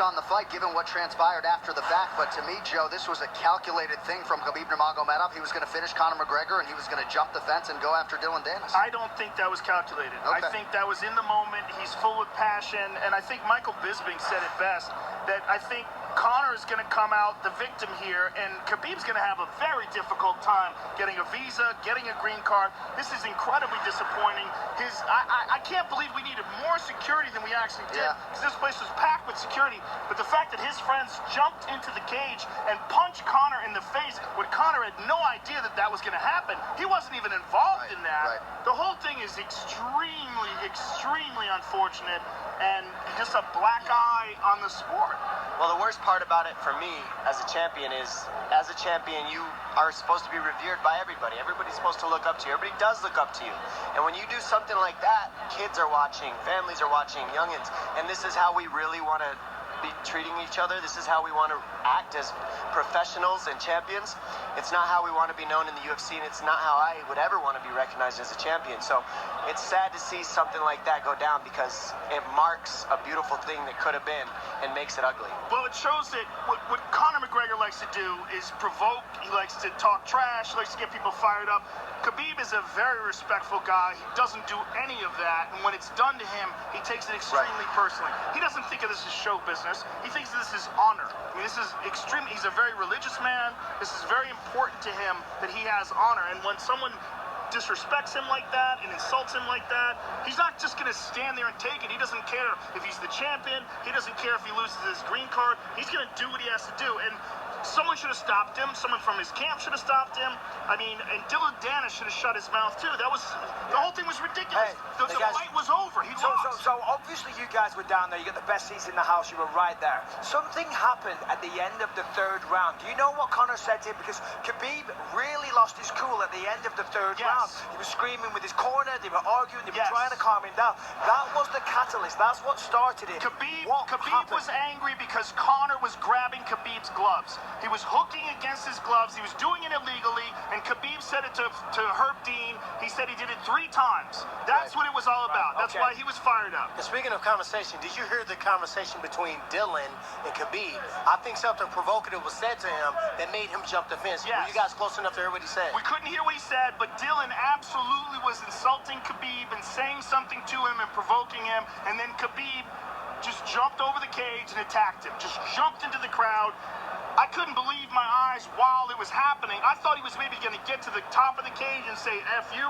on the fight, given what transpired after the fact, but to me, Joe, this was a calculated thing from Khabib Nurmagomedov. He was going to finish Conor McGregor, and he was going to jump the fence and go after Dylan Dennis. I don't think that was calculated. Okay. I think that was in the moment. He's full of passion, and I think Michael Bisping said it best, that I think Conor is going to come out the victim here, and Khabib's going to have a very difficult time getting a visa, getting a green card. This is incredibly disappointing. I can't believe we needed more security than we actually did, because this place was packed with security. But the fact that his friends jumped into the cage and punched Conor in the face when Conor had no idea that that was going to happen. He wasn't even involved in that. The whole thing is extremely, extremely unfortunate, and just a black eye on the sport. Well, the worst part about it for me as a champion is, as a champion, you are supposed to be revered by everybody. Everybody's supposed to look up to you. Everybody does look up to you. And when you do something like that, kids are watching, families are watching, youngins, and this is how we really want to be treating each other. This is how we want to act as professionals and champions. It's not how we want to be known in the UFC, and it's not how I would ever want to be recognized as a champion. So it's sad to see something like that go down, because it marks a beautiful thing that could have been and makes it ugly. Well, it shows that what Conor McGregor likes to do is provoke. He likes to talk trash. He likes to get people fired up. Khabib is a very respectful guy. He doesn't do any of that, and when it's done to him, he takes it extremely personally. He doesn't think of this as show business. He thinks this is honor. I mean, this is extreme. He's a very religious man. This is very important to him that he has honor, and when someone disrespects him like that and insults him like that, he's not just going to stand there and take it. He doesn't care if he's the champion. He doesn't care if he loses his green card. He's going to do what he has to do, and someone should have stopped him. Someone from his camp should have stopped him. I mean, and Dylan Dennis should have shut his mouth too. That was, the whole thing was ridiculous. The fight was over. He lost. So obviously you guys were down there. You got the best seats in the house. You were right there. Something happened at the end of the third round. Do you know what Conor said to him? Because Khabib really lost his cool at the end of the third round. He was screaming with his corner. They were arguing. They were trying to calm him down. That was the catalyst. That's what started it. Khabib was angry because Conor was grabbing Khabib's gloves. He was hooking against his gloves. He was doing it illegally, and Khabib said it to Herb Dean. He said he did it 3 times. That's what it was all about. That's why he was fired up. And speaking of conversation, did you hear the conversation between Dylan and Khabib? I think something provocative was said to him that made him jump the fence. Were you guys close enough to hear what he said? We couldn't hear what he said, but Dylan absolutely was insulting Khabib and saying something to him and provoking him, and then Khabib just jumped over the cage and attacked him. Just jumped into the crowd. I couldn't believe my eyes while it was happening. I thought he was maybe going to get to the top of the cage and say, F you.